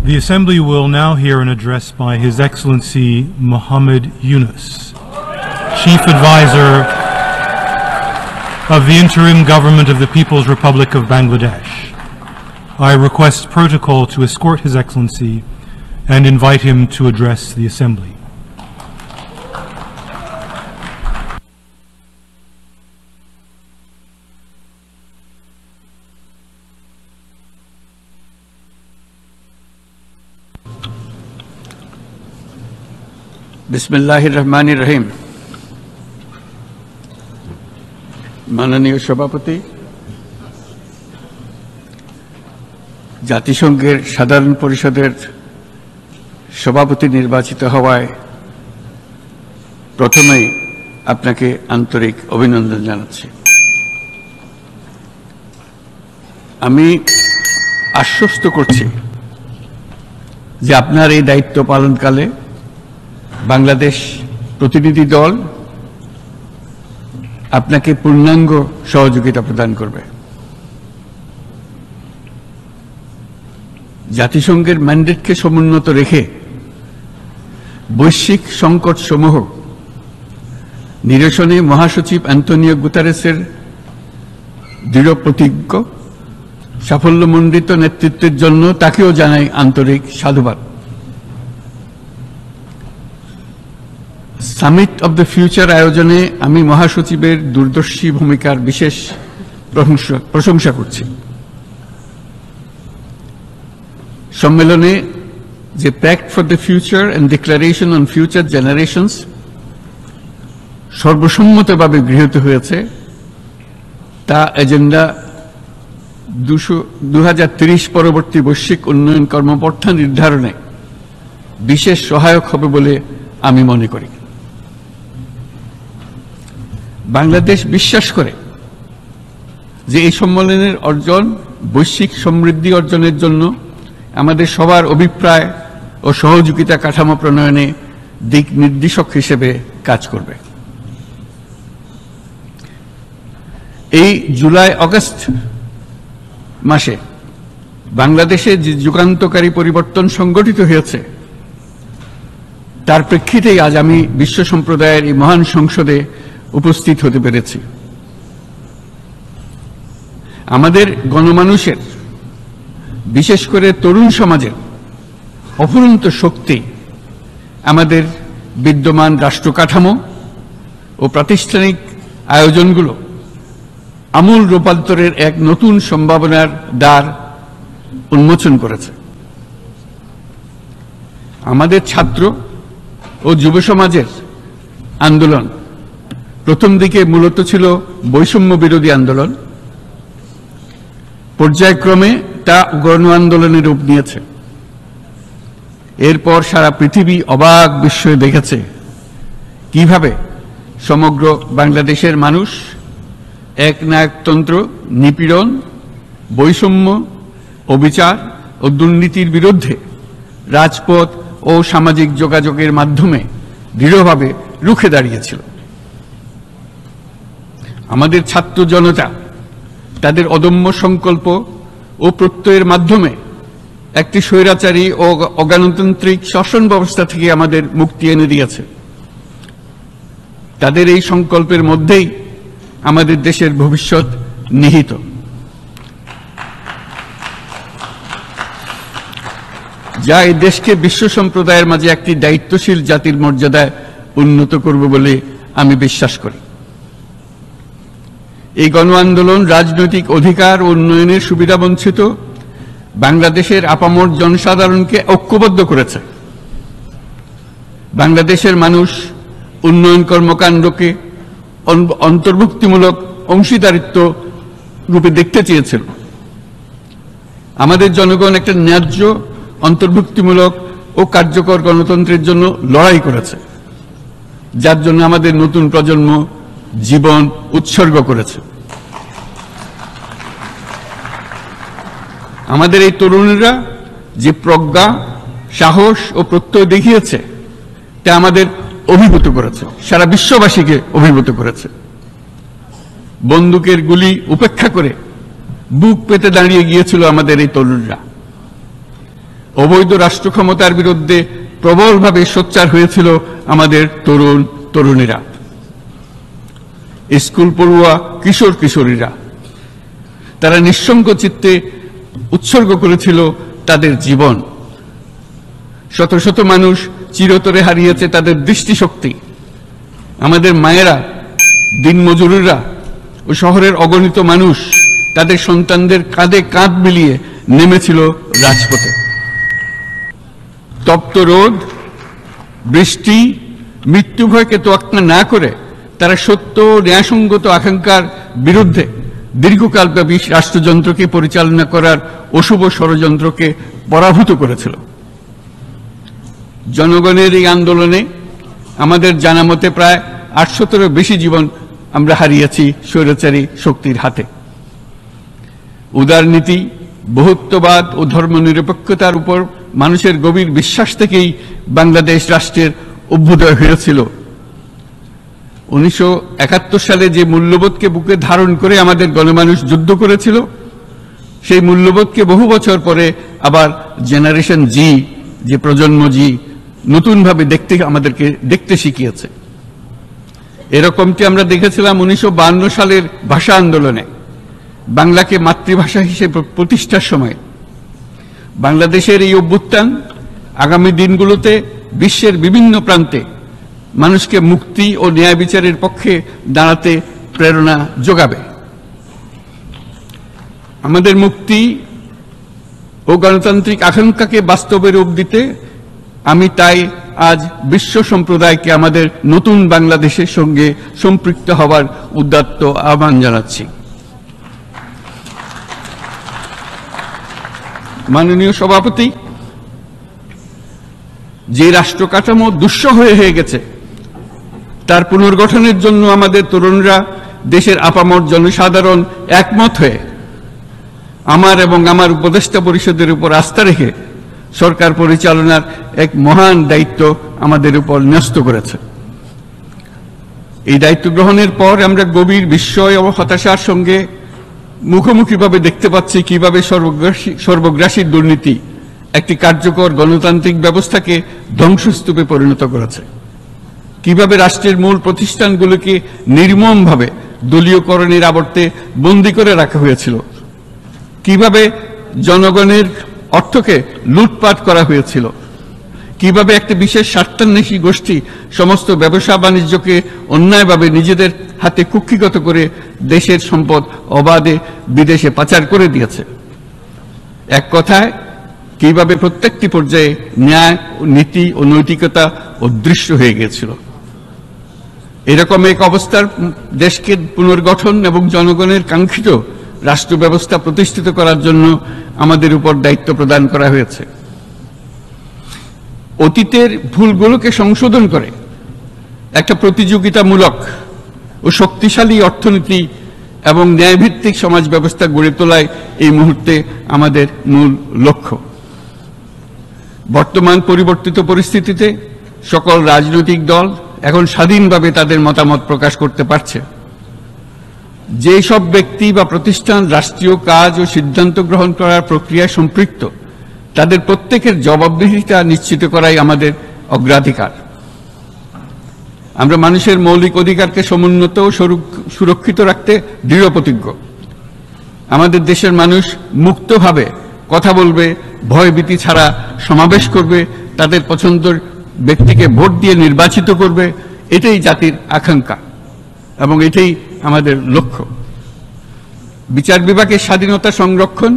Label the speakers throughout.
Speaker 1: The Assembly will now hear an address by His Excellency Muhammad Yunus, Chief Advisor of the Interim Government of the People's Republic of Bangladesh. I request protocol to escort His Excellency and invite him to address the Assembly.
Speaker 2: बिस्मिल्लाहिर्रहमानिर्रहीम। माननीय सभापति, জাতিসংঘের সাধারণ পরিষদের সভাপতি নির্বাচিত হওয়ায় প্রথমেই আপনাকে আন্তরিক অভিনন্দন জানাচ্ছি। আমি আশ্বস্ত করছি যে আপনার এই দায়িত্ব পালনকালে বাংলাদেশ প্রতিনিধি দল আপনাকে পূর্ণাঙ্গ সহযোগিতা প্রদান করবে। জাতিসংঘের ম্যান্ডেটকে সমুন্নত রেখে বৈশ্বিক সংকট সমূহ নিরসনে মহাসচিব অ্যান্টোনিও গুতেরেসের দৃঢ় প্রতিজ্ঞ সাফল্যমণ্ডিত নেতৃত্বের জন্য তাকেও জানাই আন্তরিক সাধুবাদ। সামিট অব দ্য ফিউচার আয়োজনে আমি মহাসচিবের দূরদর্শী ভূমিকার বিশেষ প্রশংসা করছি। সম্মেলনে যে pact for the future and declaration on future generations সর্বসম্মতভাবে গৃহীত হয়েছে, তা এজেন্ডা 2030 পরবর্তী বৈশ্বিক উন্নয়ন কর্মপন্থা নির্ধারণে বিশেষ সহায়ক হবে বলে আমি মনে করি। বাংলাদেশ বিশ্বাস করে যে এই সম্মেলনের অর্জন বৈশ্বিক সমৃদ্ধি অর্জনের জন্য আমাদের সবার অভিপ্রায় ও সহযোগিতা কাঠামো প্রণয়নে দিক নির্দেশক হিসেবে কাজ করবে। এই জুলাই আগস্ট মাসে বাংলাদেশে যে যুগান্তকারী পরিবর্তন সংগঠিত হয়েছে তার প্রেক্ষিতেই আজ আমি বিশ্ব সম্প্রদায়ের এই মহান সংসদে উপস্থিত হতে পেরেছি। আমাদের গণমানুষের, বিশেষ করে তরুণ সমাজের অফুরন্ত শক্তি আমাদের বিদ্যমান রাষ্ট্র কাঠামো ও প্রাতিষ্ঠানিক আয়োজনগুলো আমূল রূপান্তরের এক নতুন সম্ভাবনার দ্বার উন্মোচন করেছে। আমাদের ছাত্র ও যুব সমাজের আন্দোলন প্রথম দিকে মূলত ছিল বৈষম্য বিরোধী আন্দোলন, পর্যায়ক্রমে তা গণ আন্দোলনের রূপ নিয়েছে। এরপর সারা পৃথিবী অবাক বিস্ময়ে দেখেছে কিভাবে সমগ্র বাংলাদেশের মানুষ একনায়কতন্ত্র, নিপীড়ন, বৈষম্য, অবিচার ও দুর্নীতির বিরুদ্ধে রাজপথ ও সামাজিক যোগাযোগের মাধ্যমে দৃঢ়ভাবে রুখে দাঁড়িয়েছিল। আমাদের ছাত্র জনতা তাদের অদম্য সংকল্প ও প্রত্যয়ের মাধ্যমে একটি স্বৈরাচারী ও অগণতান্ত্রিক শাসন ব্যবস্থা থেকে আমাদের মুক্তি এনে দিয়েছে। তাদের এই সংকল্পের মধ্যেই আমাদের দেশের ভবিষ্যৎ নিহিত। যা এই দেশকে বিশ্ব সম্প্রদায়ের মাঝে একটি দায়িত্বশীল জাতির মর্যাদায় উন্নত করবে বলে আমি বিশ্বাস করি। এই গণ আন্দোলন রাজনৈতিক অধিকার ও উন্নয়নের সুবিধাবঞ্চিত বাংলাদেশের আপামর জনসাধারণকে ঐক্যবদ্ধ করেছে। বাংলাদেশের মানুষ উন্নয়ন কর্মকাণ্ডকে অন্তর্ভুক্তিমূলক অংশীদারিত্ব রূপে দেখতে চেয়েছিল। আমাদের জনগণ একটা ন্যায্য, অন্তর্ভুক্তিমূলক ও কার্যকর গণতন্ত্রের জন্য লড়াই করেছে, যার জন্য আমাদের নতুন প্রজন্ম জীবন উৎসর্গ করেছে। আমাদের এই তরুণীরা যে প্রজ্ঞা, সাহস ও প্রত্যয় দেখিয়েছে তা আমাদের অভিভূত করেছে, সারা বিশ্ববাসীকে অভিভূত করেছে। বন্দুকের গুলি উপেক্ষা করে বুক পেতে দাঁড়িয়ে গিয়েছিল আমাদের এই তরুণরা। অবৈধ রাষ্ট্র ক্ষমতার বিরুদ্ধে প্রবলভাবে সোচ্চার হয়েছিল আমাদের তরুণ তরুণীরা, স্কুল পড়ুয়া কিশোর কিশোরীরা। তারা নিঃসঙ্গ চিত্তে উৎসর্গ করেছিল তাদের জীবন। শত শত মানুষ চিরতরে হারিয়েছে তাদের দৃষ্টিশক্তি। আমাদের মায়েরা, দিনমজুররা ও শহরের অগণিত মানুষ তাদের সন্তানদের কাঁধে কাঁধ মিলিয়ে নেমেছিল রাজপথে। তপ্ত রোদ, বৃষ্টি, মৃত্যু ভয়কে তোয়াক্কা না করে তারা সত্য ন্যায়সঙ্গত আকাঙ্ক্ষার বিরুদ্ধে দীর্ঘকালব্যাপী রাষ্ট্রযন্ত্রকে পরিচালনা করার অশুভ ষড়যন্ত্রকে পরাভূত করেছিল। জনগণের এই আন্দোলনে আমাদের জানা মতে প্রায় 800-এরও বেশি জীবন আমরা হারিয়েছি স্বৈরাচারী শক্তির হাতে। উদারনীতি, বহুত্ববাদ ও ধর্মনিরপেক্ষতার উপর মানুষের গভীর বিশ্বাস থেকেই বাংলাদেশ রাষ্ট্রের অভ্যুদয় হয়েছিল। 1971 সালে যে মূল্যবোধকে বুকে ধারণ করে আমাদের গণমানুষ যুদ্ধ করেছিল, সেই মূল্যবোধকে বহু বছর পরে আবার জেনারেশন জি, যে প্রজন্ম জি, নতুনভাবে আমাদেরকে দেখতে শিখিয়েছে। এরকমটি আমরা দেখেছিলাম 1952 সালের ভাষা আন্দোলনে, বাংলাকে মাতৃভাষা হিসেবে প্রতিষ্ঠার সময়। বাংলাদেশের এই অভ্যুত্থান আগামী দিনগুলোতে বিশ্বের বিভিন্ন প্রান্তে মানুষকে মুক্তি ও ন্যায় বিচারের পক্ষে দাঁড়াতে প্রেরণা যোগাবে। আমাদের মুক্তি ও গণতান্ত্রিক আকাঙ্ক্ষাকে বাস্তবে রূপ দিতে আমি তাই আজ বিশ্ব সম্প্রদায়কে আমাদের নতুন বাংলাদেশের সঙ্গে সম্পৃক্ত হওয়ার উদাত্ত আহ্বান জানাচ্ছি। মাননীয় সভাপতি, যে রাষ্ট্র কাঠামো দুঃসহ হয়ে গেছে তার পুনর্গঠনের জন্য আমাদের তরুণরা, দেশের আপামর জনসাধারণ একমত হয়ে আমার এবং আমার উপদেষ্টা পরিষদের উপর আস্থা রেখে সরকার পরিচালনার এক মহান দায়িত্ব আমাদের উপর ন্যস্ত করেছে। এই দায়িত্ব গ্রহণের পর আমরা গভীর বিস্ময় ও হতাশার সঙ্গে মুখোমুখিভাবে দেখতে পাচ্ছি কিভাবে সর্বগ্রাসী দুর্নীতি একটি কার্যকর গণতান্ত্রিক ব্যবস্থাকে ধ্বংসস্তূপে পরিণত করেছে, কিভাবে রাষ্ট্রের মূল প্রতিষ্ঠানগুলোকে নির্মমভাবে দলীয়করণের আবর্তে বন্দী করে রাখা হয়েছিল, কিভাবে জনগণের অর্থকে লুটপাট করা হয়েছিল, কিভাবে একটি বিশেষ স্বার্থান্বেষী গোষ্ঠী সমস্ত ব্যবসা বাণিজ্যকে অন্যায়ভাবে নিজেদের হাতে কুক্ষিগত করে দেশের সম্পদ অবাধে বিদেশে পাচার করে দিয়েছে। এক কথায়, কিভাবে প্রত্যেকটি পর্যায়ে ন্যায়, নীতি ও নৈতিকতা অদৃশ্য হয়ে গিয়েছিল। এরকম এক অবস্থার দেশকে পুনর্গঠন এবং জনগণের কাঙ্ক্ষিত রাষ্ট্র ব্যবস্থা প্রতিষ্ঠিত করার জন্য আমাদের উপর দায়িত্ব প্রদান করা হয়েছে। অতীতের ভুলগুলোকে সংশোধন করে একটা প্রতিযোগিতামূলক ও শক্তিশালী অর্থনীতি এবং ন্যায়ভিত্তিক সমাজ ব্যবস্থা গড়ে তোলাই এই মুহূর্তে আমাদের মূল লক্ষ্য। বর্তমান পরিবর্তিত পরিস্থিতিতে সকল রাজনৈতিক দল এখন স্বাধীনভাবে তাদের মতামত প্রকাশ করতে পারছে। যে সব ব্যক্তি বা প্রতিষ্ঠান রাষ্ট্রীয় কাজ ও সিদ্ধান্ত গ্রহণ করার প্রক্রিয়ায় সম্পৃক্ত, তাদের প্রত্যেকের জবাবদিহিতা নিশ্চিত করাই আমাদের অগ্রাধিকার। আমরা মানুষের মৌলিক অধিকারকে সমুন্নত ও সুরক্ষিত রাখতে দৃঢ়প্রতিজ্ঞ। আমাদের দেশের মানুষ মুক্তভাবে কথা বলবে, ভয়ভীতি ছাড়া সমাবেশ করবে, তাদের পছন্দের ব্যক্তিকে ভোট দিয়ে নির্বাচিত করবে, এটাই জাতির আকাঙ্ক্ষা এবং এটাই আমাদের লক্ষ্য। বিচার বিভাগের স্বাধীনতা সংরক্ষণ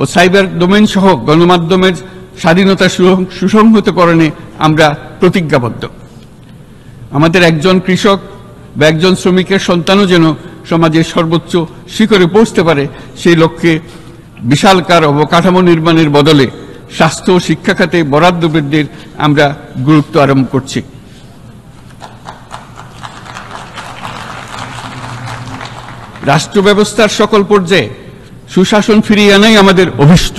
Speaker 2: ও সাইবার ডোমেইন সহ গণমাধ্যমের স্বাধীনতা সুসংহতকরণে আমরা প্রতিজ্ঞাবদ্ধ। আমাদের একজন কৃষক বা একজন শ্রমিকের সন্তানও যেন সমাজের সর্বোচ্চ শিখরে পৌঁছতে পারে, সেই লক্ষ্যে বিশালকার অবকাঠামো নির্মাণের বদলে স্বাস্থ্য ও শিক্ষা খাতে বরাদ্দ বৃদ্ধির আমরা গুরুত্ব আরোপ করছি। রাষ্ট্র ব্যবস্থার সকল পর্যায়ে সুশাসন ফিরিয়ে আনাই আমাদের অভীষ্ট।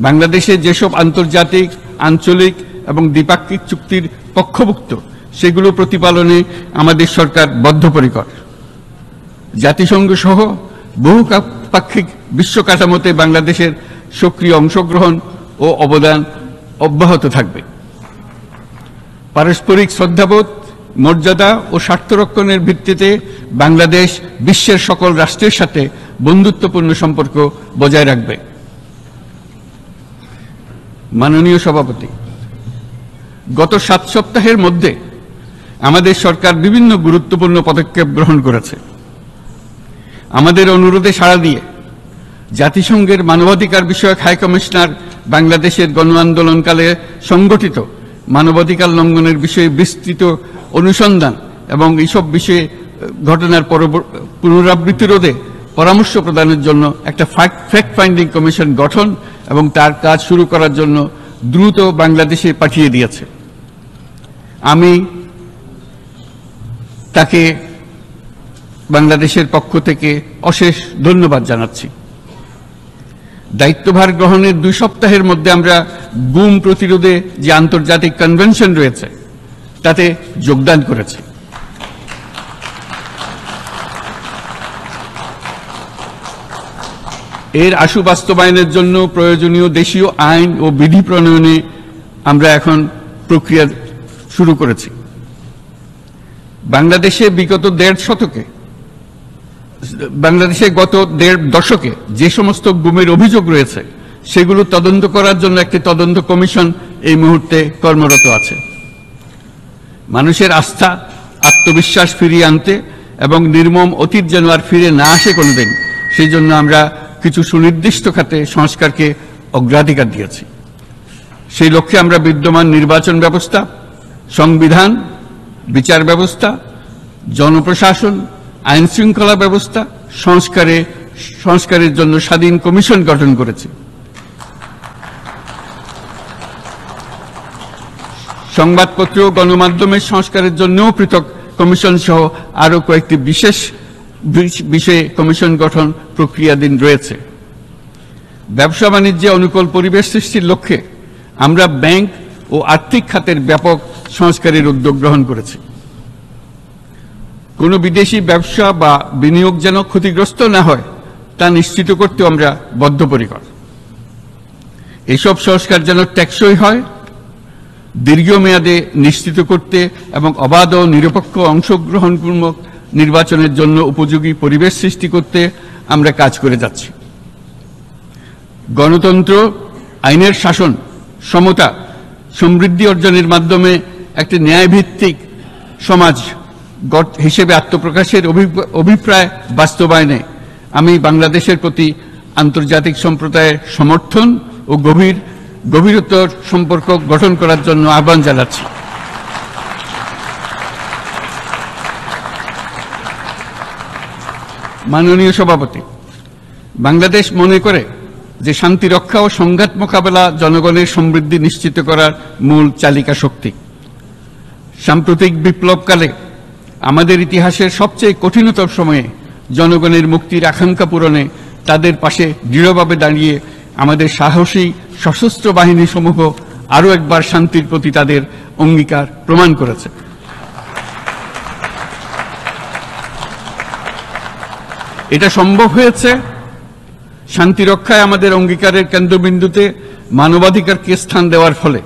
Speaker 2: বাংলাদেশে যেসব আন্তর্জাতিক, আঞ্চলিক এবং দ্বিপাক্ষিক চুক্তির পক্ষভুক্ত, সেগুলো প্রতিপালনে আমাদের সরকার বদ্ধপরিকর। জাতিসংঘ সহ বহুপাক্ষিক বিশ্ব কাঠামোতে বাংলাদেশের সক্রিয় অংশগ্রহণ ও অবদান অব্যাহত থাকবে। পারস্পরিক শ্রদ্ধাবোধ, মর্যাদা ও স্বার্থরক্ষণের ভিত্তিতে বাংলাদেশ বিশ্বের সকল রাষ্ট্রের সাথে বন্ধুত্বপূর্ণ সম্পর্ক বজায় রাখবে। মাননীয় সভাপতি, গত 7 সপ্তাহের মধ্যে আমাদের সরকার বিভিন্ন গুরুত্বপূর্ণ পদক্ষেপ গ্রহণ করেছে। আমাদের অনুরোধে সাড়া দিয়ে জাতিসংঘের মানবাধিকার বিষয়ক হাই কমিশনার বাংলাদেশের গণ আন্দোলনকালে সংগঠিত মানবাধিকার লঙ্ঘনের বিষয়ে বিস্তৃত অনুসন্ধান এবং এইসব বিষয়ে ঘটনার পুনরাবৃত্তি রোধে পরামর্শ প্রদানের জন্য একটা ফ্যাক্ট ফাইন্ডিং কমিশন গঠন এবং তার কাজ শুরু করার জন্য দ্রুত বাংলাদেশে পাঠিয়ে দিয়েছে। আমি তাকে বাংলাদেশের পক্ষ থেকে অশেষ ধন্যবাদ জানাচ্ছি। দায়িত্বভার গ্রহণের 2 সপ্তাহের মধ্যে আমরা গুম প্রতিরোধে যে আন্তর্জাতিক কনভেনশন রয়েছে তাতে যোগদান করেছি। এর আশু বাস্তবায়নের জন্য প্রয়োজনীয় দেশীয় আইন ও বিধি প্রণয়নে আমরা এখন প্রক্রিয়া শুরু করেছি। বাংলাদেশে গত 1.5 দশকে যে সমস্ত গুমের অভিযোগ রয়েছে সেগুলো তদন্ত করার জন্য একটি তদন্ত কমিশন এই মুহূর্তে কর্মরত আছে। মানুষের আস্থা, আত্মবিশ্বাস ফিরিয়ে আনতে এবং নির্মম অতীত যেন আর ফিরে না আসে কোনোদিন, সেই জন্য আমরা কিছু সুনির্দিষ্ট খাতে সংস্কারকে অগ্রাধিকার দিয়েছি। সেই লক্ষ্যে আমরা বিদ্যমান নির্বাচন ব্যবস্থা, সংবিধান, বিচার ব্যবস্থা, জনপ্রশাসন, আইন শৃঙ্খলা ব্যবস্থা সংস্কারের জন্য স্বাধীন কমিশন গঠন করেছি। সংবাদপত্র ও গণমাধ্যমের সংস্কারের জন্যও পৃথক কমিশন সহ আরো কয়েকটি বিশেষ বিষয়ে কমিশন গঠন প্রক্রিয়াধীন রয়েছে। ব্যবসা বাণিজ্যে অনুকূল পরিবেশ সৃষ্টির লক্ষ্যে আমরা ব্যাংক ও আর্থিক খাতের ব্যাপক সংস্কারের উদ্যোগ গ্রহণ করেছি। কোনো বিদেশি ব্যবসা বা বিনিয়োগ যেন ক্ষতিগ্রস্ত না হয় তা নিশ্চিত করতে আমরা বদ্ধপরিকর। এসব সংস্কার যেন টেকসই হয়, দীর্ঘমেয়াদে নিশ্চিত করতে এবং অবাধ ও নিরপেক্ষ অংশগ্রহণমূলক নির্বাচনের জন্য উপযোগী পরিবেশ সৃষ্টি করতে আমরা কাজ করে যাচ্ছি। গণতন্ত্র, আইনের শাসন, সমতা, সমৃদ্ধি অর্জনের মাধ্যমে একটি ন্যায়ভিত্তিক সমাজ হিসেবে আত্মপ্রকাশের অভিপ্রায় বাস্তবায়নে আমি বাংলাদেশের প্রতি আন্তর্জাতিক সম্প্রদায়ের সমর্থন ও গভীরতর সম্পর্ক গঠন করার জন্য আহ্বান জানাচ্ছি। মাননীয় সভাপতি, বাংলাদেশ মনে করে যে শান্তি রক্ষা ও সংঘাত মোকাবেলা জনগণের সমৃদ্ধি নিশ্চিত করার মূল চালিকা শক্তি। সাম্প্রতিক বিপ্লবকালে আমাদের ইতিহাসের সবচেয়ে কঠিনতম সময়ে জনগণের মুক্তির আকাঙ্ক্ষা পূরণে তাদের পাশে দৃঢ়ভাবে দাঁড়িয়ে আমাদের সাহসী সশস্ত্র বাহিনী সমূহ আরও একবার শান্তির প্রতি তাদের অঙ্গীকার প্রমাণ করেছে। এটা সম্ভব হয়েছে শান্তি রক্ষায় আমাদের অঙ্গীকারের কেন্দ্রবিন্দুতে মানবাধিকারকে স্থান দেওয়ার ফলে।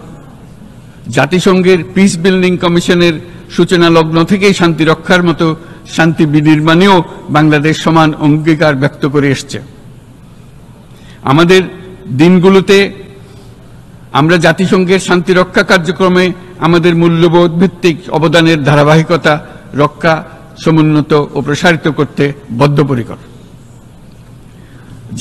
Speaker 2: জাতিসংঘের পিস বিল্ডিং কমিশনের সূচনা লগ্ন থেকেই শান্তি রক্ষার মতো শান্তি বিনির্মাণেও বাংলাদেশ সমান অঙ্গীকার ব্যক্ত করে এসছে। আমাদের দিনগুলোতে আমরা জাতিসংঘের শান্তি রক্ষা কার্যক্রমে আমাদের মূল্যবোধ ভিত্তিক অবদানের ধারাবাহিকতা রক্ষা, সমুন্নত ও প্রসারিত করতে বদ্ধপরিকর।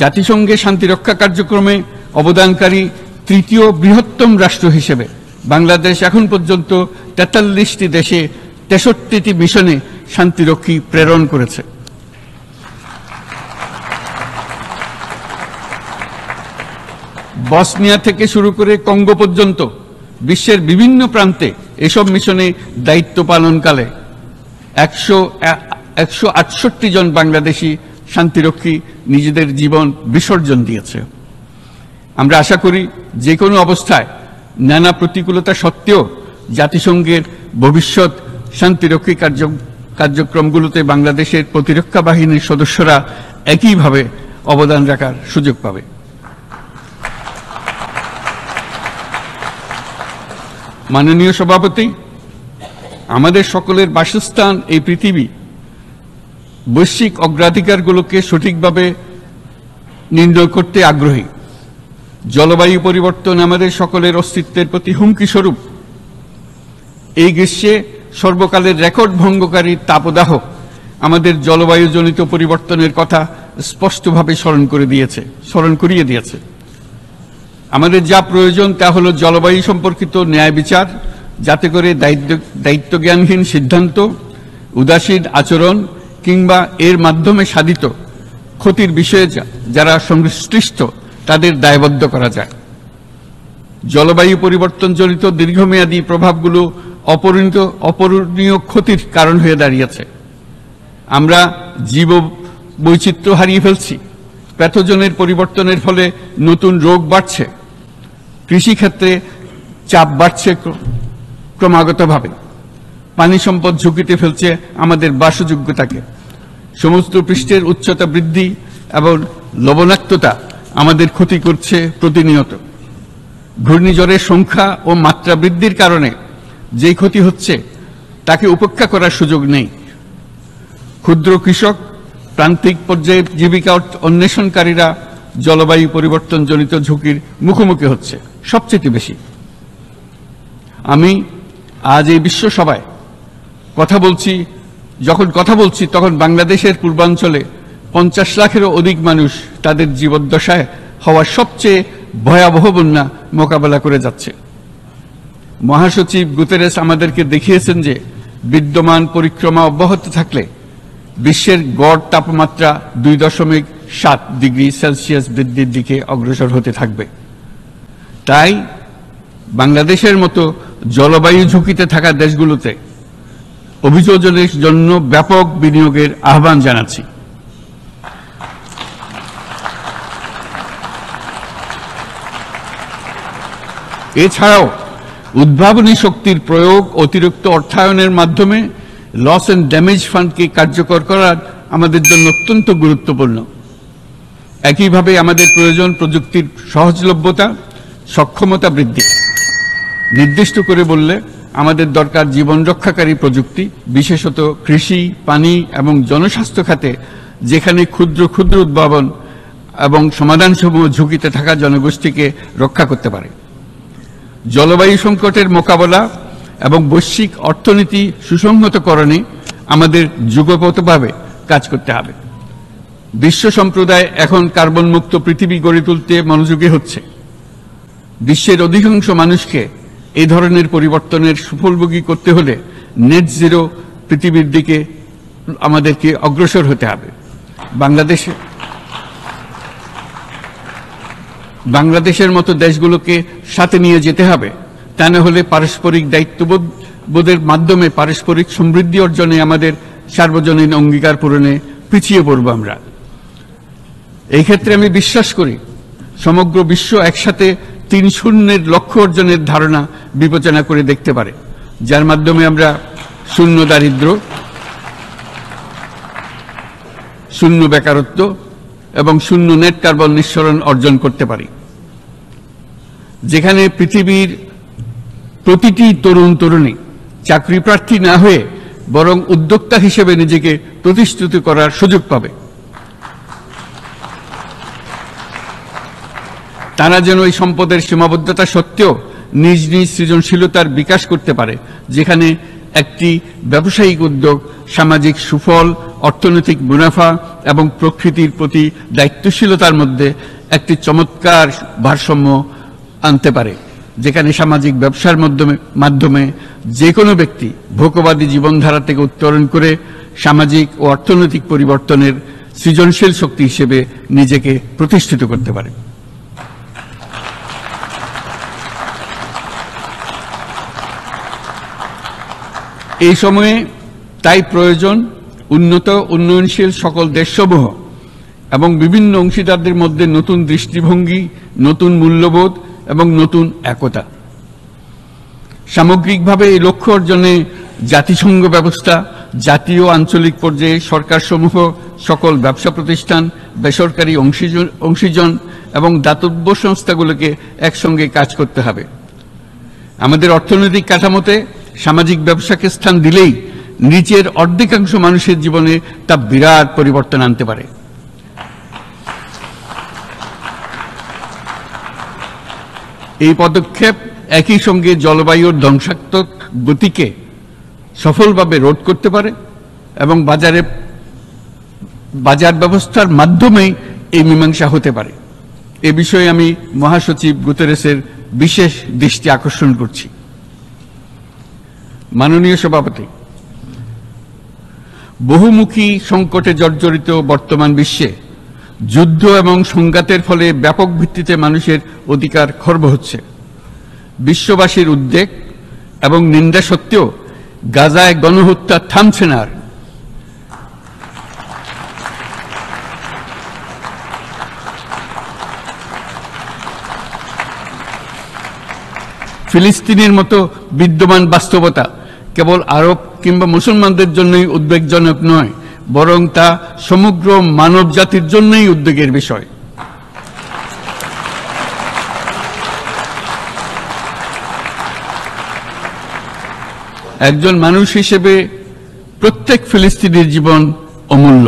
Speaker 2: জাতিসংঘের শান্তি রক্ষা কার্যক্রমে অবদানকারী তৃতীয় বৃহত্তম রাষ্ট্র হিসেবে বাংলাদেশ এখন পর্যন্ত 43টি দেশে 63টি মিশনে শান্তিরক্ষী প্রেরণ করেছে। বসনিয়া থেকে শুরু করে কঙ্গো পর্যন্ত বিশ্বের বিভিন্ন প্রান্তে এসব মিশনে দায়িত্ব পালনকালে 168 জন বাংলাদেশি শান্তিরক্ষী নিজেদের জীবন বিসর্জন দিয়েছে। আমরা আশা করি যে কোনো অবস্থায় নানা প্রতিকূলতা সত্ত্বেও জাতিসংঘের ভবিষ্যৎ শান্তিরক্ষী কার্যক্রমগুলোতে বাংলাদেশের প্রতিরক্ষা বাহিনীর সদস্যরা একইভাবে অবদান রাখার সুযোগ পাবে। মাননীয় সভাপতি, আমাদের সকলের বাসস্থান এই পৃথিবী বৈশ্বিক অগ্রাধিকারগুলোকে সঠিকভাবে নির্ণয় করতে আগ্রহী। জলবায়ু পরিবর্তন আমাদের সকলের অস্তিত্বের প্রতি হুমকি স্বরূপ। এই গ্রীষ্মে সর্বকালের রেকর্ড ভঙ্গকারী তাপদাহ আমাদের জলবায়ুজনিত পরিবর্তনের কথা স্পষ্টভাবে স্মরণ করিয়ে দিয়েছে। আমাদের যা প্রয়োজন তা হলো জলবায়ু সম্পর্কিত ন্যায় বিচার, যাতে করে দায়িত্বজ্ঞানহীন সিদ্ধান্ত, উদাসীন আচরণ কিংবা এর মাধ্যমে সাধিত ক্ষতির বিষয়ে যারা সংশ্লিষ্ট তাদের দায়বদ্ধ করা যায়। জলবায়ু পরিবর্তনজনিত দীর্ঘমেয়াদী প্রভাবগুলো অপূরণীয় ক্ষতির কারণ হয়ে দাঁড়িয়েছে। আমরা জীব বৈচিত্র্য হারিয়ে ফেলছি, প্যাথোজেনের পরিবর্তনের ফলে নতুন রোগ বাড়ছে, কৃষিক্ষেত্রে চাপ বাড়ছে ক্রমাগতভাবে, পানি সম্পদ ঝুঁকিতে ফেলছে আমাদের বাসযোগ্যতাকে, সমুদ্র পৃষ্ঠের উচ্চতা বৃদ্ধি এবং লবণাক্ততা আমাদের ক্ষতি করছে প্রতিনিয়ত। ঘূর্ণিঝড়ের সংখ্যা ও মাত্রা বৃদ্ধির কারণে যেই ক্ষতি হচ্ছে তাকে উপেক্ষা করার সুযোগ নেই। ক্ষুদ্র কৃষক, প্রান্তিক পর্যায়ে জীবিকা অন্বেষণকারীরা জলবায়ু পরিবর্তনজনিত ঝুঁকির মুখোমুখি হচ্ছে সবচেয়ে বেশি। আমি আজ এই বিশ্ব সভায় যখন কথা বলছি তখন বাংলাদেশের পূর্বাঞ্চলে 50 লাখেরও অধিক মানুষ তাদের জীবদ্দশায় হওয়া সবচেয়ে ভয়াবহ বন্যা মোকাবেলা করে যাচ্ছে। মহাসচিব গুতেরেস আমাদেরকে দেখিয়েছেন যে বিদ্যমান পরিক্রমা অব্যাহত থাকলে বিশ্বের গড় তাপমাত্রা 2.7 ডিগ্রি সেলসিয়াস বৃদ্ধির দিকে অগ্রসর হতে থাকবে। তাই বাংলাদেশের মতো জলবায়ু ঝুঁকিতে থাকা দেশগুলোতে অভিযোজনের জন্য ব্যাপক বিনিয়োগের আহ্বান জানাচ্ছি। এছাড়াও উদ্ভাবনী শক্তির প্রয়োগ, অতিরিক্ত অর্থায়নের মাধ্যমে লস এন্ড ড্যামেজ ফান্ডকে কার্যকর করার আমাদের জন্য অত্যন্ত গুরুত্বপূর্ণ। একইভাবে আমাদের প্রয়োজন প্রযুক্তির সহজলভ্যতা, সক্ষমতা বৃদ্ধি। নির্দিষ্ট করে বললে আমাদের দরকার জীবন রক্ষাকারী প্রযুক্তি, বিশেষত কৃষি, পানি এবং জনস্বাস্থ্য খাতে, যেখানে ক্ষুদ্র ক্ষুদ্র উদ্ভাবন এবং সমাধানসমূহ ঝুঁকিতে থাকা জনগোষ্ঠীকে রক্ষা করতে পারে। জলবায়ু সংকটের মোকাবেলা এবং বৈশ্বিক অর্থনীতি সুসংহতকরণে আমাদের যুগপৎভাবে কাজ করতে হবে। বিশ্ব সম্প্রদায় এখন কার্বন মুক্ত পৃথিবী গড়ে তুলতে মনোযোগী হচ্ছে। বিশ্বের অধিকাংশ মানুষকে এই ধরনের পরিবর্তনের সুফলভোগী করতে হলে নেট জিরো পৃথিবীর দিকে আমাদেরকে অগ্রসর হতে হবে। বাংলাদেশের মতো দেশগুলোকে সাথে নিয়ে যেতে হবে। তা না হলে পারস্পরিক দায়িত্ববোধের মাধ্যমে পারস্পরিক সমৃদ্ধি অর্জনে আমাদের সার্বজনীন অঙ্গীকার পূরণে পিছিয়ে পড়ব আমরা। এই ক্ষেত্রে আমি বিশ্বাস করি সমগ্র বিশ্ব একসাথে 3-0 লক্ষ্য অর্জনের ধারণা বিবেচনা করে দেখতে পারে, যার মাধ্যমে আমরা শূন্য দারিদ্র্য, শূন্য বেকারত্ব এবং শূন্য নেট কার্বন নিঃসরণ অর্জন করতে পারি। যেখানে পৃথিবীর প্রতিটি তরুণ তরুণী চাকরি প্রার্থী না হয়ে বরং উদ্যোক্তা হিসেবে নিজেকে প্রতিষ্ঠিত করার সুযোগ পাবে। তারা যেন এই সম্পদের সীমাবদ্ধতা সত্ত্বেও নিজ নিজ সৃজনশীলতার বিকাশ করতে পারে, যেখানে একটি ব্যবসায়িক উদ্যোগ সামাজিক সুফল, অর্থনৈতিক মুনাফা এবং প্রকৃতির প্রতি দায়িত্বশীলতার মধ্যে একটি চমৎকার ভারসাম্য আনতে পারে, যেখানে সামাজিক ব্যবসার মাধ্যমে যে কোনো ব্যক্তি ভোগবাদী জীবনধারা থেকে উত্তরণ করে সামাজিক ও অর্থনৈতিক পরিবর্তনের সৃজনশীল শক্তি হিসেবে নিজেকে প্রতিষ্ঠিত করতে পারে। এই সময়ে তাই প্রয়োজন উন্নত উন্নয়নশীল সকল দেশসমূহ এবং বিভিন্ন অংশীদারদের মধ্যে নতুন দৃষ্টিভঙ্গি, নতুন মূল্যবোধ এবং নতুন একতা। সামগ্রিকভাবে এই লক্ষ্য অর্জনে জাতিসংঘ ব্যবস্থা, জাতীয় আঞ্চলিক পর্যায়ে সরকারসমূহ, সকল ব্যবসা প্রতিষ্ঠান, বেসরকারি অংশীজন এবং দাতব্য সংস্থাগুলোকে একসঙ্গে কাজ করতে হবে। আমাদের অর্থনৈতিক কাঠামোতে সামাজিক ব্যবসাকে স্থান দিলেই নিচের অর্ধেকাংশ মানুষের জীবনে তা বিরাট পরিবর্তন আনতে পারে। এই পদক্ষেপ একই সঙ্গে জলবায়ুর ধ্বংসাত্মক গতিকে সফলভাবে রোধ করতে পারে এবং বাজার ব্যবস্থার মাধ্যমেই এই মীমাংসা হতে পারে। এ বিষয়ে আমি মহাসচিব গুতেরেসের বিশেষ দৃষ্টি আকর্ষণ করছি। মাননীয় সভাপতি, বহুমুখী সংকটে জর্জরিত বর্তমান বিশ্বে যুদ্ধ এবং সংঘাতের ফলে ব্যাপক ভিত্তিতে মানুষের অধিকার খর্ব হচ্ছে। বিশ্ববাসীর উদ্বেগ এবং নিন্দা সত্ত্বেও গাজায় গণহত্যা থামছে না। ফিলিস্তিনের মতো বিদ্যমান বাস্তবতা কেবল আরব কিংবা মুসলমানদের জন্যই উদ্বেগজনক নয়, বরং তা সমগ্র মানব জাতির জন্যই উদ্বেগের বিষয়। একজন মানুষ হিসেবে প্রত্যেক ফিলিস্তিনির জীবন অমূল্য।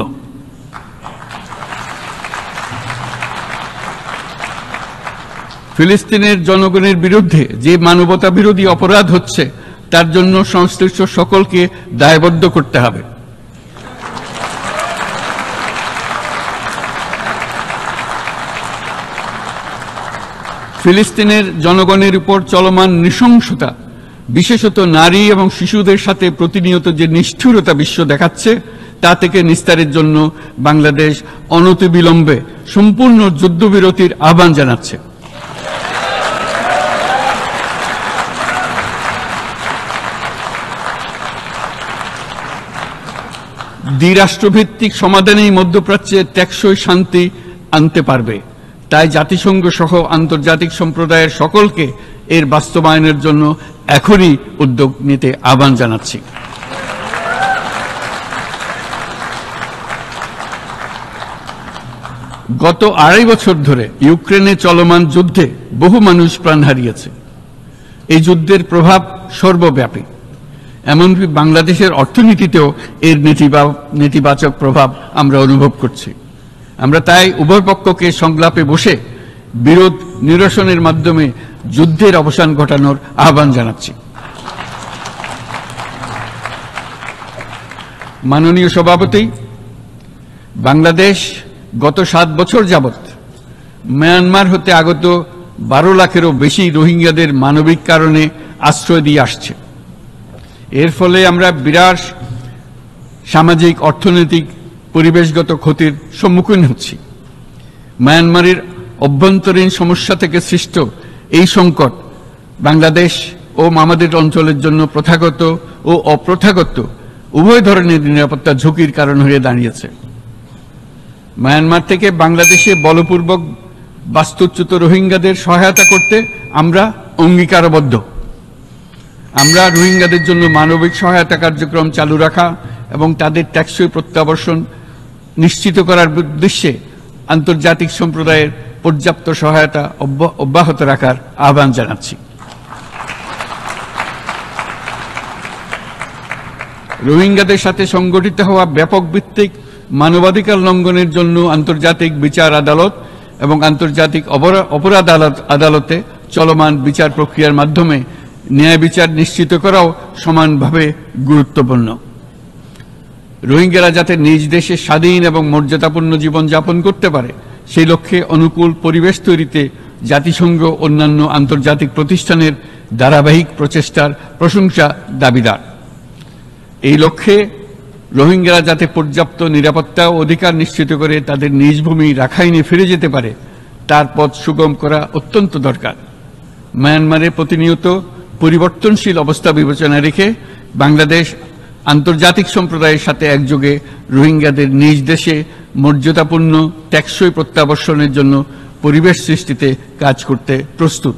Speaker 2: ফিলিস্তিনের জনগণের বিরুদ্ধে যে মানবতা বিরোধী অপরাধ হচ্ছে তার জন্য সংশ্লিষ্ট সকলকে দায়বদ্ধ করতে হবে। ফিলিস্তিনের জনগণের উপর চলমান নৃশংসতা, বিশেষত নারী এবং শিশুদের সাথে প্রতিনিয়ত যে নিষ্ঠুরতা বিশ্ব দেখাচ্ছে, তা থেকে নিস্তারের জন্য বাংলাদেশ অনতিবিলম্বে সম্পূর্ণ যুদ্ধবিরতির আহ্বান জানাচ্ছে। দ্বিরাষ্ট্রভিত্তিক সমাধানেই মধ্যপ্রাচ্যে টেকসই শান্তি আনতে পারবে। তাই জাতিসংঘ সহ আন্তর্জাতিক সম্প্রদায়ের সকলকে এর বাস্তবায়নের জন্য এখনই উদ্যোগ নিতে আহ্বান জানাচ্ছি। গত 2.5 বছর ধরে ইউক্রেনে চলমান যুদ্ধে বহু মানুষ প্রাণ হারিয়েছে। এই যুদ্ধের প্রভাব সর্বব্যাপী, এমনকি বাংলাদেশের অর্থনীতিতেও এর নেতিবাচক প্রভাব আমরা অনুভব করছি। আমরা তাই উভয় পক্ষকে সংলাপে বসে বিরোধ নিরসনের মাধ্যমে যুদ্ধের অবসান ঘটানোর আহ্বান জানাচ্ছি। মাননীয় সভাপতি, বাংলাদেশ গত 7 বছর যাবৎ মিয়ানমার হতে আগত 12 লাখেরও বেশি রোহিঙ্গাদের মানবিক কারণে আশ্রয় দিয়ে আসছে। এর ফলে আমরা বিরাট সামাজিক, অর্থনৈতিক, পরিবেশগত ক্ষতির সম্মুখীন হচ্ছি। মিয়ানমারের অভ্যন্তরীণ সমস্যা থেকে সৃষ্ট এই সংকট বাংলাদেশ ও আমাদের অঞ্চলের জন্য প্রথাগত ও অপ্রথাগত উভয় ধরনের নিরাপত্তা ঝুঁকির কারণ হয়ে দাঁড়িয়েছে। মিয়ানমার থেকে বাংলাদেশে বলপূর্বক বাস্তুচ্যুত রোহিঙ্গাদের সহায়তা করতে আমরা অঙ্গীকারবদ্ধ। আমরা রোহিঙ্গাদের জন্য মানবিক সহায়তা কার্যক্রম চালু রাখা এবং তাদের টেকসই প্রত্যাবর্তন নিশ্চিত করার উদ্দেশ্যে আন্তর্জাতিক সম্প্রদায়ের পর্যাপ্ত সহায়তা অব্যাহত রাখার আহ্বান জানাচ্ছি। রোহিঙ্গাদের সাথে সংগঠিত হওয়া ব্যাপক ভিত্তিক মানবাধিকার লঙ্ঘনের জন্য আন্তর্জাতিক বিচার আদালত এবং আন্তর্জাতিক অপরাধ আদালতে চলমান বিচার প্রক্রিয়ার মাধ্যমে ন্যায় বিচার নিশ্চিত করাও সমানভাবে গুরুত্বপূর্ণ। রোহিঙ্গারা যাতে নিজ দেশে স্বাধীন এবং মর্যাদাপূর্ণ জীবনযাপন করতে পারে, সেই লক্ষ্যে অনুকূল পরিবেশ তৈরিতে জাতিসংঘ অন্যান্য আন্তর্জাতিক প্রতিষ্ঠানের ধারাবাহিক প্রচেষ্টার প্রশংসা দাবিদার। এই লক্ষ্যে রোহিঙ্গারা যাতে পর্যাপ্ত নিরাপত্তা ও অধিকার নিশ্চিত করে তাদের নিজ ভূমি রাখাইনে ফিরে যেতে পারে, তার পথ সুগম করা অত্যন্ত দরকার। মিয়ানমারে প্রতিনিয়ত পরিবর্তনশীল অবস্থা বিবেচনায় রেখে বাংলাদেশ আন্তর্জাতিক সম্প্রদায়ের সাথে একযোগে রোহিঙ্গাদের নিজ দেশে মর্যাদাপূর্ণ টেকসই প্রত্যাবর্তনের জন্য পরিবেশ সৃষ্টিতে কাজ করতে প্রস্তুত।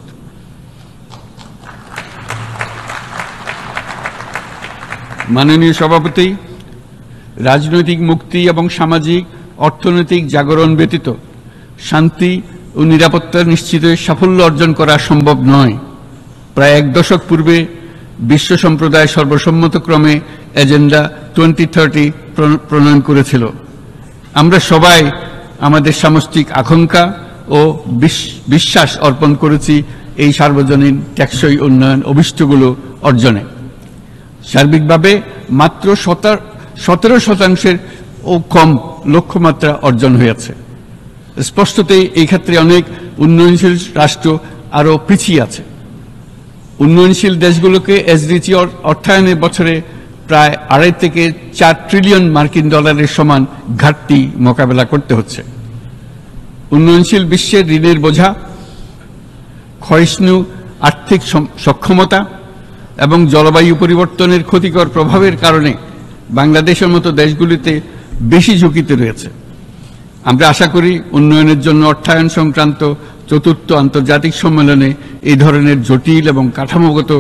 Speaker 2: মাননীয় সভাপতি, রাজনৈতিক মুক্তি এবং সামাজিক অর্থনৈতিক জাগরণ ব্যতীত শান্তি ও নিরাপত্তা নিশ্চিতে সাফল্য অর্জন করা সম্ভব নয়। প্রায় এক দশক পূর্বে বিশ্ব সম্প্রদায় সর্বসম্মতক্রমে এজেন্ডা 2030 প্রণয়ন করেছিল। আমরা সবাই আমাদের সামষ্টিক আকাঙ্ক্ষা ও বিশ্বাস অর্পণ করেছি এই সার্বজনীন টেকসই উন্নয়ন অভিষ্টগুলো অর্জনে। সার্বিকভাবে মাত্র 17% ও কম লক্ষ্যমাত্রা অর্জন হয়েছে। স্পষ্টতই এই ক্ষেত্রে অনেক উন্নয়নশীল রাষ্ট্র আরও পিছিয়ে আছে। উন্নয়নশীল দেশগুলোকে এসডিজি অর্থায়নে বছরে প্রায় 2.5 থেকে 4 ট্রিলিয়ন মার্কিন ডলারের সমান ঘাটতি মোকাবেলা করতে হচ্ছে। উন্নয়নশীল বিশ্বের ঋণের বোঝা, ক্ষয়িষ্ণু আর্থিক সক্ষমতা এবং জলবায়ু পরিবর্তনের ক্ষতিকর প্রভাবের কারণে বাংলাদেশের মতো দেশগুলিতে বেশি ঝুঁকিতে রয়েছে। আমরা আশা করি উন্নয়নের জন্য অর্থায়ন সংক্রান্ত চতুর্থ আন্তর্জাতিক সম্মেলনে এই ধরনের জটিল এবং কাঠামোগত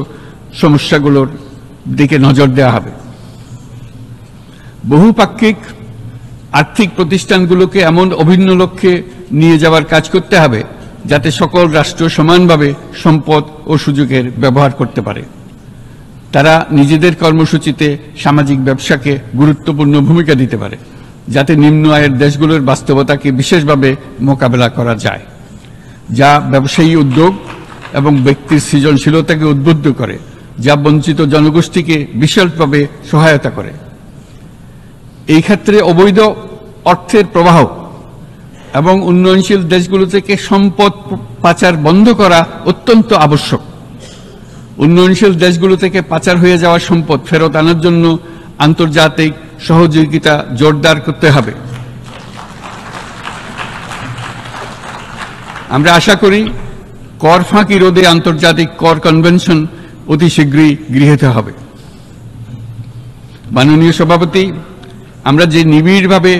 Speaker 2: সমস্যাগুলোর দিকে নজর দেওয়া হবে। বহুপাক্ষিক আর্থিক প্রতিষ্ঠানগুলোকে এমন অভিন্ন লক্ষ্যে নিয়ে যাওয়ার কাজ করতে হবে যাতে সকল রাষ্ট্র সমানভাবে সম্পদ ও সুযোগের ব্যবহার করতে পারে। তারা নিজেদের কর্মসূচিতে সামাজিক ব্যবসাকে গুরুত্বপূর্ণ ভূমিকা দিতে পারে, যাতে নিম্ন আয়ের দেশগুলোর বাস্তবতাকে বিশেষভাবে মোকাবেলা করা যায়, যা ব্যবসায়ী উদ্যোগ এবং ব্যক্তির সৃজনশীলতাকে উদ্বুদ্ধ করে, যা বঞ্চিত জনগোষ্ঠীকে বিশালভাবে সহায়তা করে। এই ক্ষেত্রে অবৈধ অর্থের প্রবাহ এবং উন্নয়নশীল দেশগুলো থেকে সম্পদ পাচার বন্ধ করা অত্যন্ত আবশ্যক। উন্নয়নশীল দেশগুলো থেকে পাচার হয়ে যাওয়া সম্পদ ফেরত আনার জন্য আন্তর্জাতিক সহযোগিতা জোরদার করতে হবে। আমরা আশা করি কর ফাঁকি রোধে আন্তর্জাতিক কর কনভেনশন অতি শীঘ্রই গৃহীত হবে। মাননীয় সভাপতি, আমরা যে নিবিড়ভাবে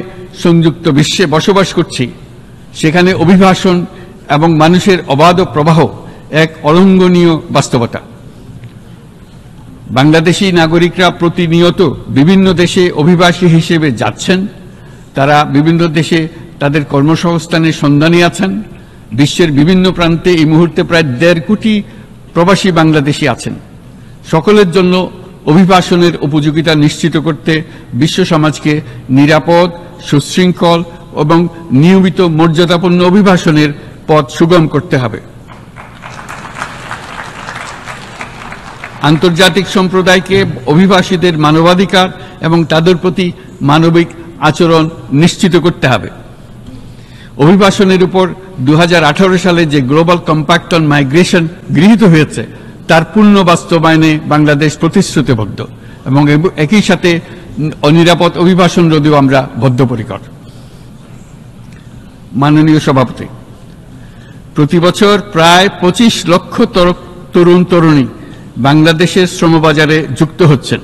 Speaker 2: সংযুক্ত বিশ্বে বসবাস করছি, সেখানে অভিবাসন এবং মানুষের অবাধ প্রবাহ এক অলঙ্ঘনীয় বাস্তবতা। বাংলাদেশি নাগরিকরা প্রতিনিয়ত বিভিন্ন দেশে অভিবাসী হিসেবে যাচ্ছেন। তারা বিভিন্ন দেশে তাদের কর্মসংস্থানের সন্ধানে আছেন। বিশ্বের বিভিন্ন প্রান্তে এই মুহূর্তে প্রায় 1.5 কোটি প্রবাসী বাংলাদেশি আছেন। সকলের জন্য অভিবাসনের উপযোগিতা নিশ্চিত করতে বিশ্ব সমাজকে নিরাপদ, সুশৃঙ্খল এবং নিয়মিত মর্যাদাপূর্ণ অভিবাসনের পথ সুগম করতে হবে। আন্তর্জাতিক সম্প্রদায়কে অভিবাসীদের মানবাধিকার এবং তাদের প্রতি মানবিক আচরণ নিশ্চিত করতে হবে। অভিবাসনের উপর 2018 সালে যে গ্লোবাল কম্প্যাক্ট অন মাইগ্রেশন গৃহীত হয়েছে, তার পূর্ণ বাস্তবায়নে বাংলাদেশ প্রতিশ্রুতিবদ্ধ এবং একই সাথে অনিরাপদ অভিবাসন রোধেও আমরা বদ্ধপরিকর। মাননীয় সভাপতি, প্রতি বছর প্রায় 25 লক্ষ তরুণ তরুণী বাংলাদেশের শ্রমবাজারে যুক্ত হচ্ছেন।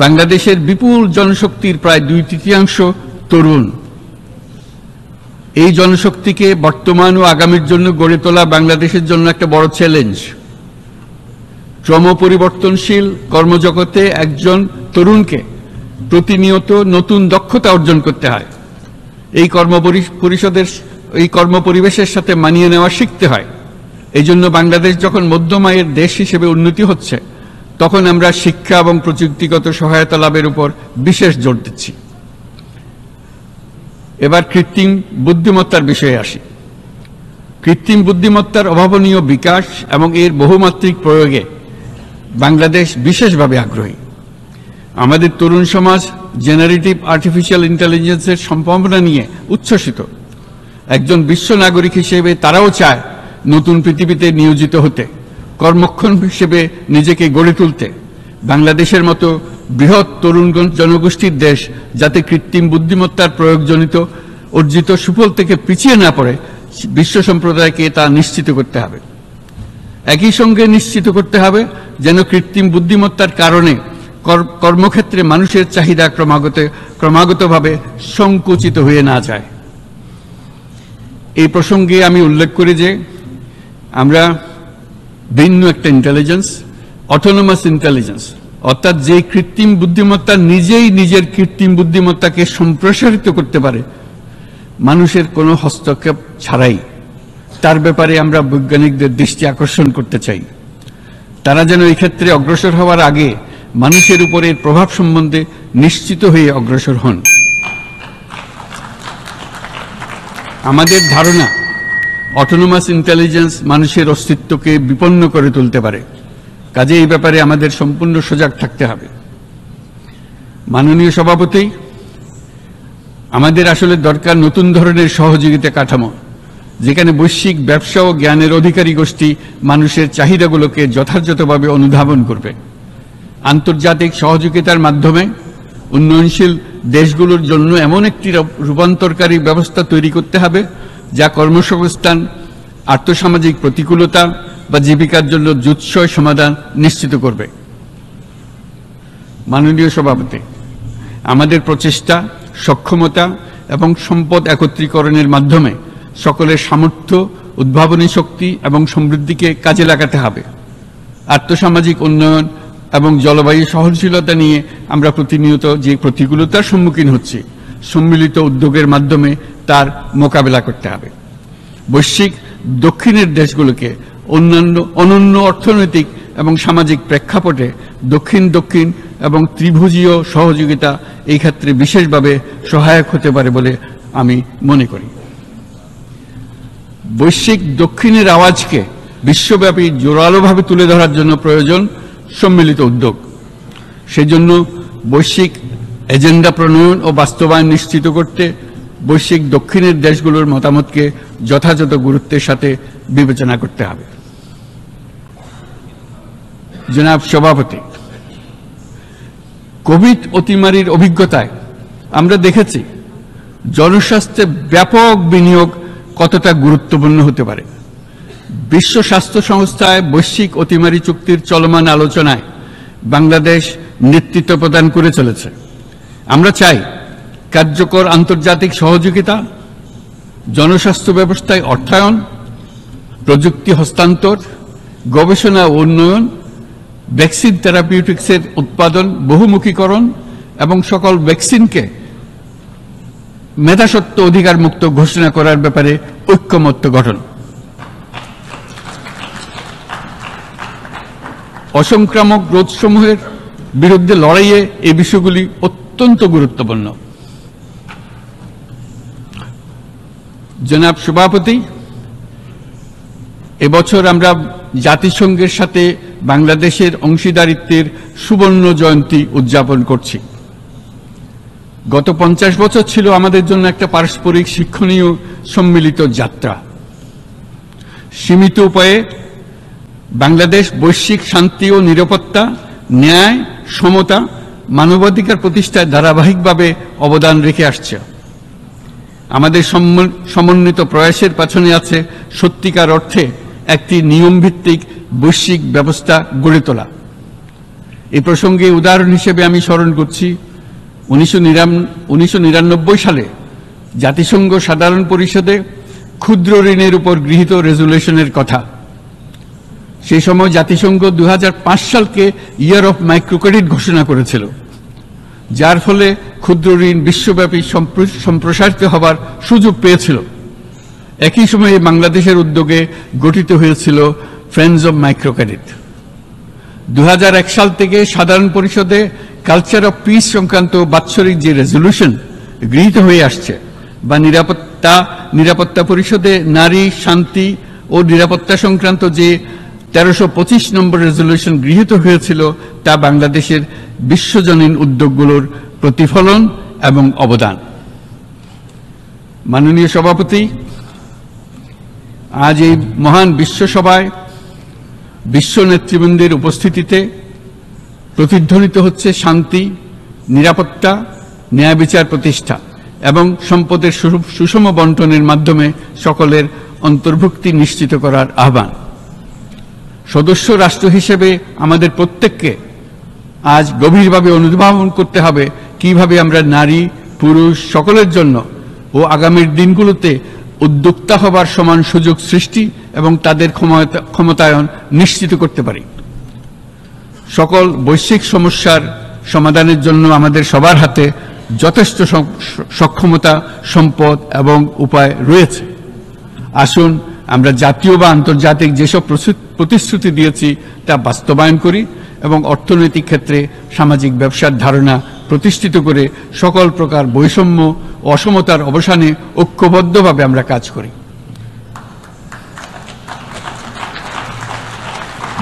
Speaker 2: বাংলাদেশের বিপুল জনশক্তির প্রায় 2/3 তরুণ। এই জনশক্তিকে বর্তমান ও আগামীর জন্য গড়ে তোলা বাংলাদেশের জন্য একটা বড় চ্যালেঞ্জ। ক্রমপরিবর্তনশীল কর্মজগতে একজন তরুণকে প্রতিনিয়ত নতুন দক্ষতা অর্জন করতে হয়। এই কর্মপরিবেশের সাথে মানিয়ে নেওয়া শিখতে হয়। এই জন্য বাংলাদেশ যখন মধ্যম আয়ের দেশ হিসেবে উন্নতি হচ্ছে, তখন আমরা শিক্ষা এবং প্রযুক্তিগত সহায়তা লাভের উপর বিশেষ জোর দিচ্ছি। এবার কৃত্রিম বুদ্ধিমত্তার বিষয়ে আসি। কৃত্রিম বুদ্ধিমত্তার অভাবনীয় বিকাশ এবং এর বহুমাত্রিক প্রয়োগে বাংলাদেশ বিশেষভাবে আগ্রহী। আমাদের তরুণ সমাজ জেনারেটিভ আর্টিফিশিয়াল ইন্টেলিজেন্সের সম্ভাবনা নিয়ে উচ্ছ্বসিত। একজন বিশ্ব নাগরিক হিসেবে তারাও চায় নতুন পৃথিবীতে নিয়োজিত হতে, কর্মক্ষম হিসেবে নিজেকে গড়ে তুলতে। বাংলাদেশের মতো বৃহৎ তরুণ জনগোষ্ঠীর দেশ যাতে কৃত্রিম বুদ্ধিমত্তার প্রয়োগজনিত অর্জিত সুফল থেকে পিছিয়ে না পড়ে, বিশ্ব সম্প্রদায়কে তা নিশ্চিত করতে হবে। একই সঙ্গে নিশ্চিত করতে হবে যেন কৃত্রিম বুদ্ধিমত্তার কারণে কর্মক্ষেত্রে মানুষের চাহিদা ক্রমাগতভাবে সংকুচিত হয়ে না যায়। এই প্রসঙ্গে আমি উল্লেখ করি যে আমরা ভিন্ন একটা ইন্টেলিজেন্স, অটোনোমাস ইন্টেলিজেন্স, অর্থাৎ যে কৃত্রিম বুদ্ধিমত্তা নিজেই নিজের কৃত্রিম বুদ্ধিমত্তাকে সম্প্রসারিত করতে পারে মানুষের কোনো হস্তক্ষেপ ছাড়াই, তার ব্যাপারে আমরা বৈজ্ঞানিকদের দৃষ্টি আকর্ষণ করতে চাই। তারা যেন এই ক্ষেত্রে অগ্রসর হওয়ার আগে মানুষের উপর এর প্রভাব সম্বন্ধে নিশ্চিত হয়ে অগ্রসর হন। আমাদের ধারণা অটোনোমাস ইন্টেলিজেন্স মানুষের অস্তিত্বকে বিপন্ন করে তুলতে পারে, কাজে এই ব্যাপারে আমাদের সম্পূর্ণ সজাগ থাকতে হবে। মাননীয় সভাপতি, আমাদের আসলে দরকার নতুন ধরনের সহযোগিতা কাঠামো, যেখানে বৈশ্বিক ব্যবসা ও জ্ঞানের অধিকারী গোষ্ঠী মানুষের চাহিদাগুলোকে যথাযথভাবে অনুধাবন করবে। আন্তর্জাতিক সহযোগিতার মাধ্যমে উন্নয়নশীল দেশগুলোর জন্য এমন একটি রূপান্তরকারী ব্যবস্থা তৈরি করতে হবে যা কর্মসংস্থান, আর্থসামাজিক প্রতিকূলতা বা জীবিকার জন্য যুৎসয় সমাধান নিশ্চিত করবে। মাননীয় সভাপতি, আমাদের প্রচেষ্টা, সক্ষমতা এবং সম্পদ একত্রীকরণের মাধ্যমে সকলের সামর্থ্য, উদ্ভাবনী শক্তি এবং সমৃদ্ধিকে কাজে লাগাতে হবে। আর্থসামাজিক উন্নয়ন এবং জলবায়ু সহনশীলতা নিয়ে আমরা প্রতিনিয়ত যে প্রতিকূলতার সম্মুখীন হচ্ছি, সম্মিলিত উদ্যোগের মাধ্যমে তার মোকাবেলা করতে হবে। বৈশ্বিক দক্ষিণের দেশগুলোকে অনন্য অর্থনৈতিক এবং সামাজিক প্রেক্ষাপটে দক্ষিণ দক্ষিণ এবং ত্রিভুজীয় সহযোগিতা এই ক্ষেত্রে বিশেষভাবে সহায়ক হতে পারে বলে আমি মনে করি। বৈশ্বিক দক্ষিণের আওয়াজকে বিশ্বব্যাপী জোরালোভাবে তুলে ধরার জন্য প্রয়োজন সম্মিলিত উদ্যোগ। সেজন্য বৈশ্বিক এজেন্ডা প্রণয়ন ও বাস্তবায়ন নিশ্চিত করতে বৈশ্বিক দক্ষিণের দেশগুলোর মতামতকে যথাযথ গুরুত্বের সাথে বিবেচনা করতে হবে। জনাব সভাপতি, কোভিড অতিমারির অভিজ্ঞতায় আমরা দেখেছি জনস্বাস্থ্যে ব্যাপক বিনিয়োগ কতটা গুরুত্বপূর্ণ হতে পারে। বিশ্ব স্বাস্থ্য সংস্থায় বৈশ্বিক অতিমারি চুক্তির চলমান আলোচনায় বাংলাদেশ নেতৃত্ব প্রদান করে চলেছে। আমরা চাই কার্যকর আন্তর্জাতিক সহযোগিতা, জনস্বাস্থ্য ব্যবস্থায় অর্থায়ন, প্রযুক্তি হস্তান্তর, গবেষণা ও উন্নয়ন, ভ্যাকসিন থেরাপিউটিক্সের উৎপাদন, বহুমুখীকরণ এবং সকল ভ্যাকসিনকে মেধাস্বত্ব অধিকার মুক্ত ঘোষণা করার ব্যাপারে ঐক্যমত্য গঠন। অসংক্রামক রোগসমূহের বিরুদ্ধে লড়াইয়ে এই বিষয়গুলি অত্যন্ত গুরুত্বপূর্ণ। জনাব সভাপতি, এবছর আমরা জাতিসংঘের সাথে বাংলাদেশের অংশীদারিত্বের সুবর্ণ জয়ন্তী উদযাপন করছি। গত 50 বছর ছিল আমাদের জন্য একটা পারস্পরিক শিক্ষণীয় সম্মিলিত যাত্রা। সীমিত উপায়ে বাংলাদেশ বৈশ্বিক শান্তি ও নিরাপত্তা, ন্যায়, সমতা, মানবাধিকার প্রতিষ্ঠায় ধারাবাহিকভাবে অবদান রেখে আসছে। আমাদের সমন্বিত প্রয়াসের পেছনে আছে সত্যিকার অর্থে একটি নিয়মভিত্তিক বৈশ্বিক ব্যবস্থা গড়ে তোলা। এই প্রসঙ্গে উদাহরণ হিসেবে আমি স্মরণ করছি 1999 সালে জাতিসংঘ সাধারণ পরিষদে ক্ষুদ্র ঋণের উপর গৃহীত রেজুলেশনের কথা। সেই সময় জাতিসংঘ 2005 সালকে ইয়ার অফ মাইক্রোক্রেডিট ঘোষণা করেছিল, যার ফলে ক্ষুদ্র ঋণ বিশ্বব্যাপী সম্প্রসারিত হবার সুযোগ পেয়েছিল। একই সময়ে বাংলাদেশের উদ্যোগে গঠিত হয়েছিল ফ্রেন্ডস অব মাইক্রোক্রেডিট। 2001 সাল থেকে সাধারণ পরিষদে কালচার অফ পিস সংক্রান্ত বাৎসরিক যে রেজলিউশন গৃহীত হয়ে আসছে, বা নিরাপত্তা পরিষদে নারী, শান্তি ও নিরাপত্তা সংক্রান্ত যে 1325 নম্বর রেজলিউশন গৃহীত হয়েছিল, তা বাংলাদেশের বিশ্বজনীন উদ্যোগগুলোর প্রতিফলন এবং অবদান। মাননীয় সভাপতি, আজ এই মহান বিশ্বসভায় বিশ্ব নেতৃবৃন্দের উপস্থিতিতে প্রতিধ্বনিত হচ্ছে শান্তি, নিরাপত্তা, ন্যায় বিচার প্রতিষ্ঠা এবং সম্পদের সুষম বন্টনের মাধ্যমে সকলের অন্তর্ভুক্তি নিশ্চিত করার আহ্বান। সদস্য রাষ্ট্র হিসেবে আমাদের প্রত্যেককে আজ গভীরভাবে অনুধাবন করতে হবে কিভাবে আমরা নারী, পুরুষ সকলের জন্য ও আগামীর দিনগুলোতে উদ্যোক্তা হবার সমান সুযোগ সৃষ্টি এবং তাদের ক্ষমতায়ন নিশ্চিত করতে পারি। সকল বৈশ্বিক সমস্যার সমাধানের জন্য আমাদের সবার হাতে যথেষ্ট সক্ষমতা, সম্পদ এবং উপায় রয়েছে। আসুন আমরা জাতীয় বা আন্তর্জাতিক যেসব প্রতিশ্রুতি দিয়েছি তা বাস্তবায়ন করি এবং অর্থনৈতিক ক্ষেত্রে সামাজিক ব্যবসার ধারণা প্রতিষ্ঠিত করে সকল প্রকার বৈষম্য ও অসমতার অবসানে ঐক্যবদ্ধভাবে আমরা কাজ করি।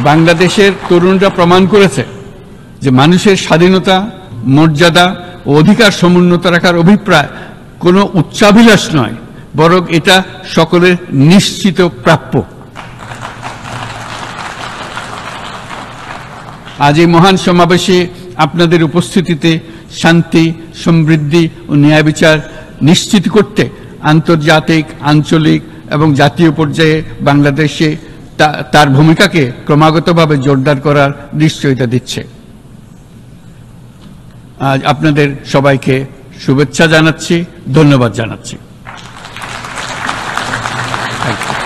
Speaker 2: বাংলাদেশের তরুণরা প্রমাণ করেছে যে মানুষের স্বাধীনতা, মর্যাদা ও অধিকার সমুন্নত রাখার অভিপ্রায় কোনো উচ্চাভিলাষ নয়, বরং এটা সকলের নিশ্চিত প্রাপ্য। আজ এই মহান সমাবেশে আপনাদের উপস্থিতিতে শান্তি, সমৃদ্ধি ও ন্যায় বিচার নিশ্চিত করতে আন্তর্জাতিক, আঞ্চলিক এবং জাতীয় পর্যায়ে বাংলাদেশে তার ভূমিকাকে ক্রমাগতভাবে জোরদার করার নিশ্চয়তা দিচ্ছে। আজ আপনাদের সবাইকে শুভেচ্ছা জানাচ্ছি, ধন্যবাদ জানাচ্ছি। Thank you.